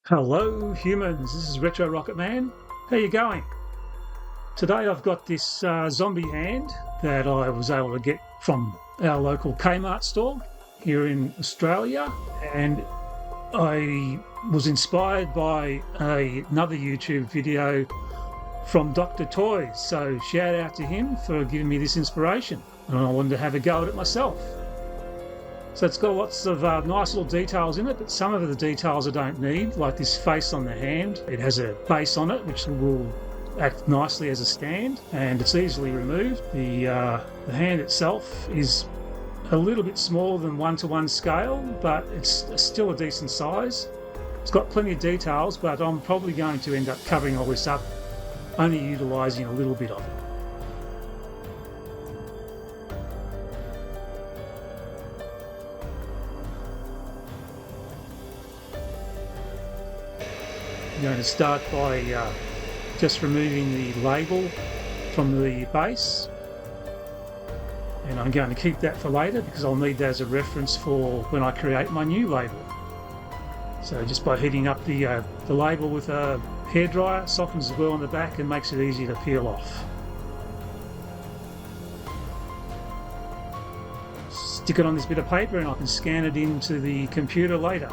Hello humans, this is Retro Rocket Man. How you going? Today I've got this zombie hand that I was able to get from our local Kmart store here in Australia, and I was inspired by another YouTube video from Dr. Toys, so shout out to him for giving me this inspiration, and I wanted to have a go at it myself. So it's got lots of nice little details in it, but some of the details I don't need, like this face on the hand. It has a base on it which will act nicely as a stand, and it's easily removed. The hand itself is a little bit smaller than 1-to-1 scale, but it's still a decent size. It's got plenty of details, but I'm probably going to end up covering all this up, only utilising a little bit of it. I'm going to start by just removing the label from the base, and I'm going to keep that for later because I'll need that as a reference for when I create my new label. So just by heating up the label with a hairdryer, softens the glue on the back and makes it easy to peel off. Stick it on this bit of paper and I can scan it into the computer later.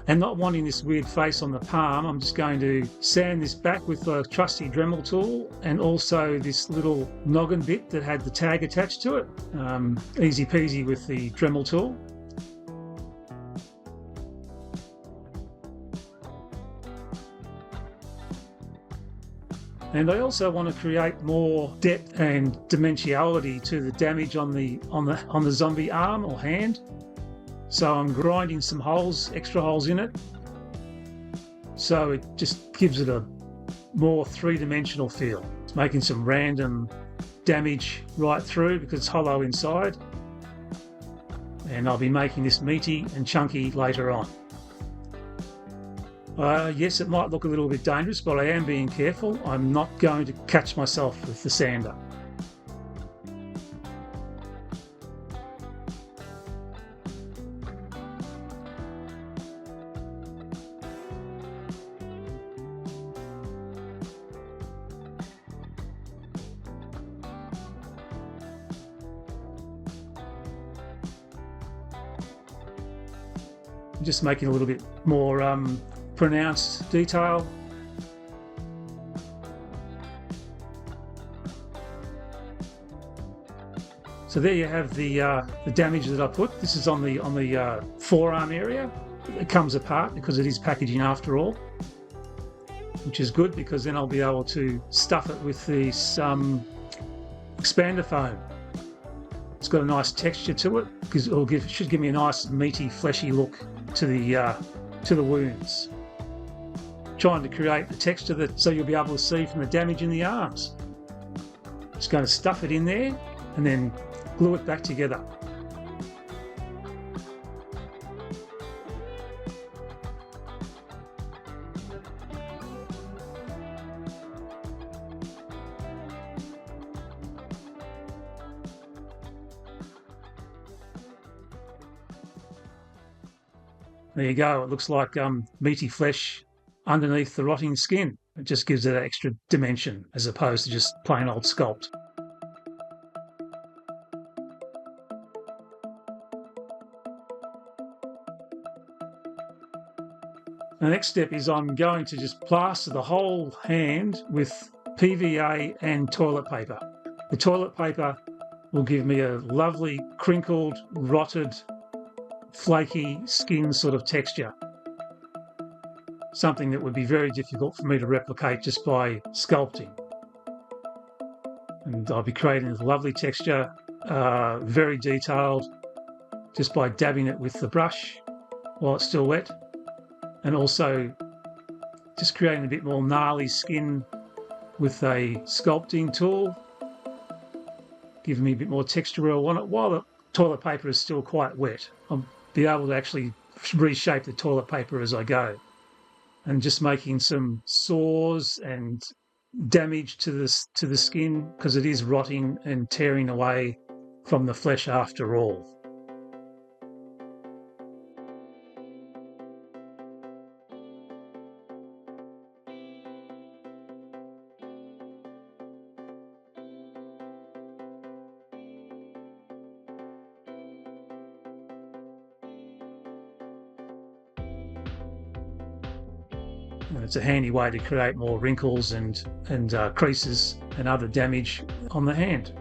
And not wanting this weird face on the palm, I'm just going to sand this back with a trusty Dremel tool, and also this little noggin bit that had the tag attached to it. Easy peasy with the Dremel tool. And I also want to create more depth and dimensionality to the damage on the zombie arm or hand. So I'm grinding some holes, extra holes in it, so it just gives it a more three-dimensional feel. It's making some random damage right through because it's hollow inside, and I'll be making this meaty and chunky later on. Yes, it might look a little bit dangerous, but I am being careful. I'm not going to catch myself with the sander. Just making a little bit more pronounced detail. So there you have the damage that I put. This is on the forearm area. It comes apart because it is packaging after all, which is good because then I'll be able to stuff it with this expander foam. It's got a nice texture to it because it should give me a nice meaty, fleshy look to the wounds. Trying to create the texture so you'll be able to see from the damage in the arms. Just going to stuff it in there and then glue it back together. There you go, it looks like meaty flesh underneath the rotting skin. It just gives it extra dimension as opposed to just plain old sculpt. The next step is I'm going to just plaster the whole hand with PVA and toilet paper. The toilet paper will give me a lovely crinkled, rotted, flaky skin sort of texture. Something that would be very difficult for me to replicate just by sculpting. And I'll be creating a lovely texture, very detailed, just by dabbing it with the brush while it's still wet. And also just creating a bit more gnarly skin with a sculpting tool, giving me a bit more texture where I want it while the toilet paper is still quite wet. I'll be able to actually reshape the toilet paper as I go, and just making some sores and damage to the skin, because it is rotting and tearing away from the flesh after all. And it's a handy way to create more wrinkles and creases and other damage on the hand.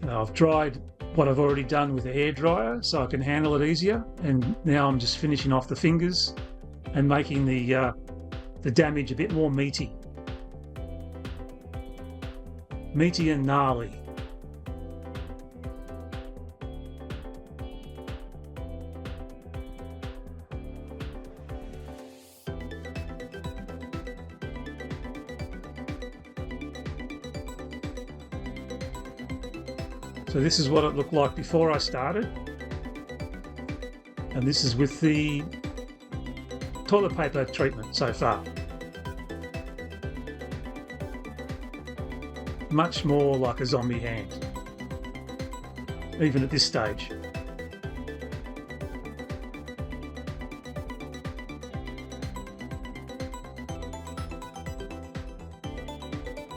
I've dried what I've already done with a hairdryer so I can handle it easier, and now I'm just finishing off the fingers and making the damage a bit more meaty and gnarly. So this is what it looked like before I started, and this is with the toilet paper treatment so far. Much more like a zombie hand, even at this stage.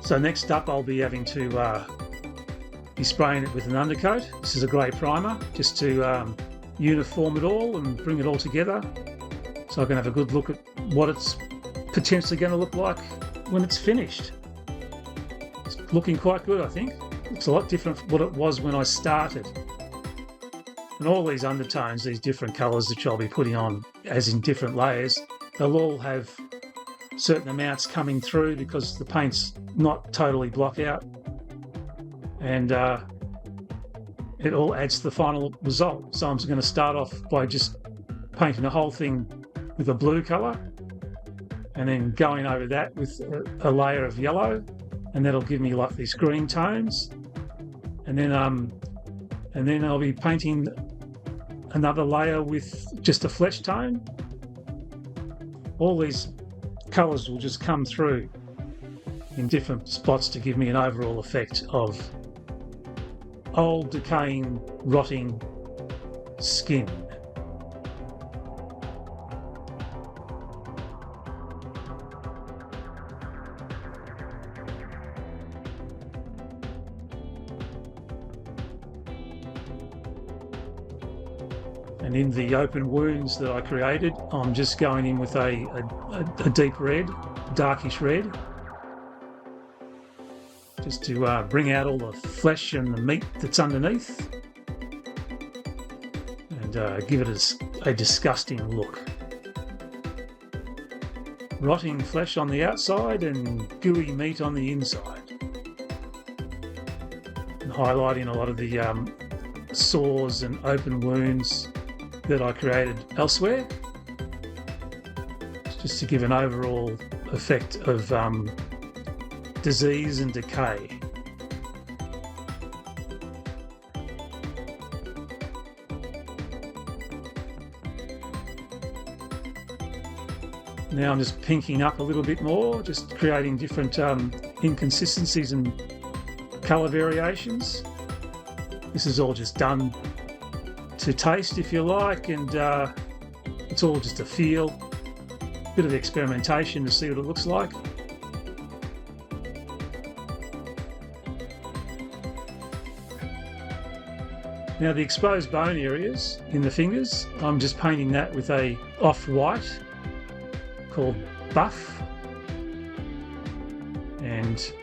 So next up I'll be having to be spraying it with an undercoat. This is a grey primer, just to uniform it all and bring it all together, so I can have a good look at what it's potentially going to look like when it's finished. It's looking quite good, I think. It's a lot different from what it was when I started. And all these undertones, these different colours that I'll be putting on as in different layers, they'll all have certain amounts coming through because the paint's not totally blocked out. And it all adds to the final result. So I'm just going to start off by just painting the whole thing with a blue colour, and then going over that with a layer of yellow, and that'll give me like these green tones. And then I'll be painting another layer with just a flesh tone. All these colours will just come through in different spots to give me an overall effect of old, decaying, rotting skin. And in the open wounds that I created, I'm just going in with a deep red, darkish red, just to bring out all the flesh and the meat that's underneath, and give it a disgusting look. Rotting flesh on the outside and gooey meat on the inside. And highlighting a lot of the sores and open wounds that I created elsewhere, just to give an overall effect of disease and decay. Now I'm just pinking up a little bit more, just creating different inconsistencies and colour variations. This is all just done to taste, if you like, and it's all just a feel, bit of experimentation to see what it looks like. Now the exposed bone areas in the fingers, I'm just painting that with a off-white called Buff, and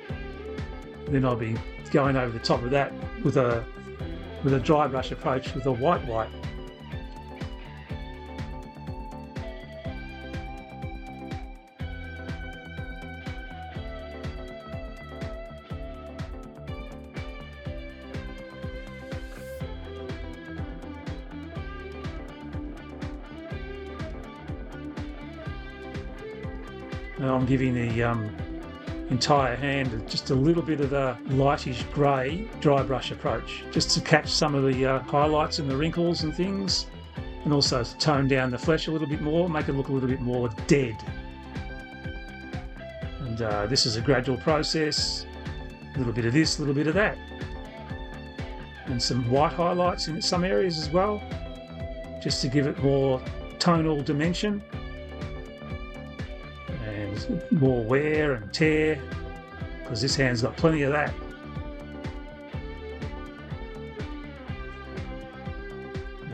then I'll be going over the top of that with a dry brush approach with a white. Now I'm giving the entire hand just a little bit of a lightish grey dry brush approach, just to catch some of the highlights and the wrinkles and things, and also to tone down the flesh a little bit more, make it look a little bit more dead. And this is a gradual process, a little bit of this, a little bit of that. And some white highlights in some areas as well, just to give it more tonal dimension and more wear and tear, because this hand's got plenty of that.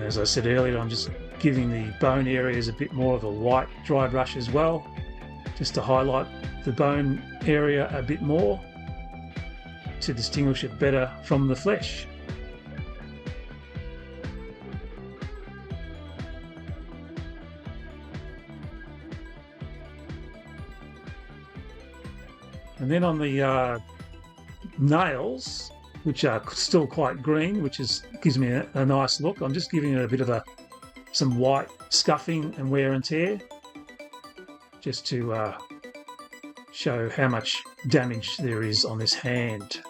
As I said earlier, I'm just giving the bone areas a bit more of a white dry brush as well, just to highlight the bone area a bit more, to distinguish it better from the flesh. And then on the nails, which are still quite green, which gives me a nice look, I'm just giving it a bit of some white scuffing and wear and tear, just to show how much damage there is on this hand.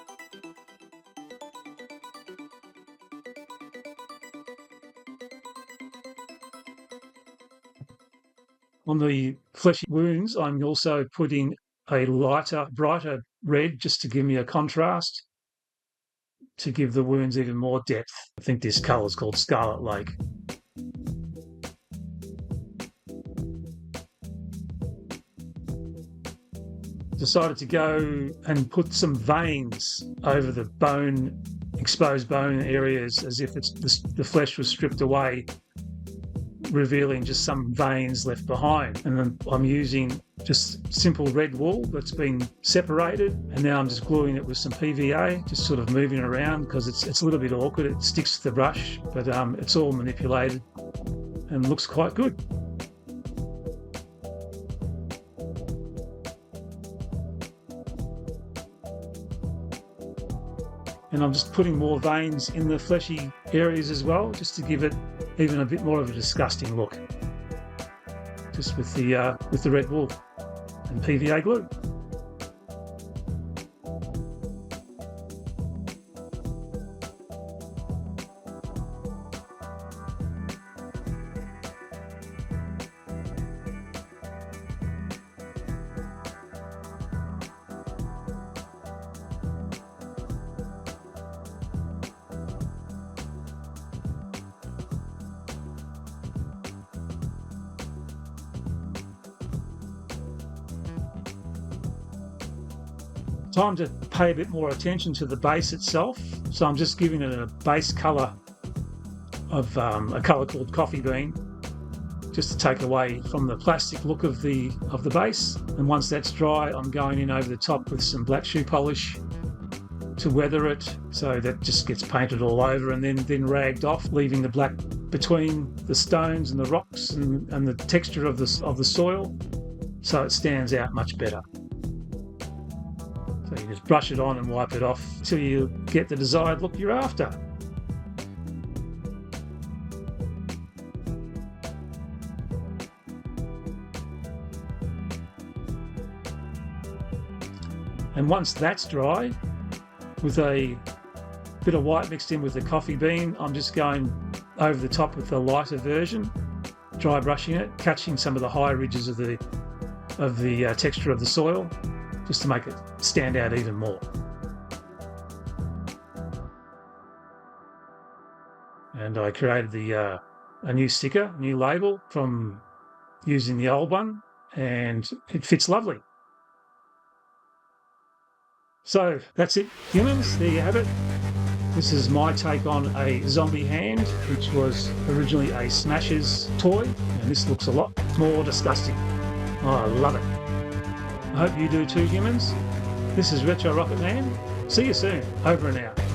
On the fleshy wounds, I'm also putting a lighter, brighter red, just to give me a contrast, to give the wounds even more depth. I think this colour is called Scarlet Lake. Decided to go and put some veins over the bone, exposed bone areas, as if the flesh was stripped away, revealing just some veins left behind. And then I'm using just simple red wool that's been separated, and now I'm just gluing it with some PVA, just sort of moving it around, because it's a little bit awkward. It sticks to the brush, but it's all manipulated and looks quite good. And I'm just putting more veins in the fleshy areas as well, just to give it even a bit more of a disgusting look, just with the red wool and PVA glue. Time to pay a bit more attention to the base itself, so I'm just giving it a base colour of a colour called Coffee Bean, just to take away from the plastic look of the base. And once that's dry, I'm going in over the top with some black shoe polish to weather it, so that just gets painted all over and then ragged off, leaving the black between the stones and the rocks and the texture of the soil, so it stands out much better. So you just brush it on and wipe it off till you get the desired look you're after. And once that's dry, with a bit of white mixed in with the coffee bean, I'm just going over the top with the lighter version, dry brushing it, catching some of the high ridges of the texture of the soil, just to make it stand out even more. And I created a new sticker, new label from using the old one, and it fits lovely. So that's it, humans, there you have it. This is my take on a zombie hand, which was originally a Smashers toy, and this looks a lot more disgusting. Oh, I love it. I hope you do too, humans. This is Retro Rocket Man. See you soon. Over and out.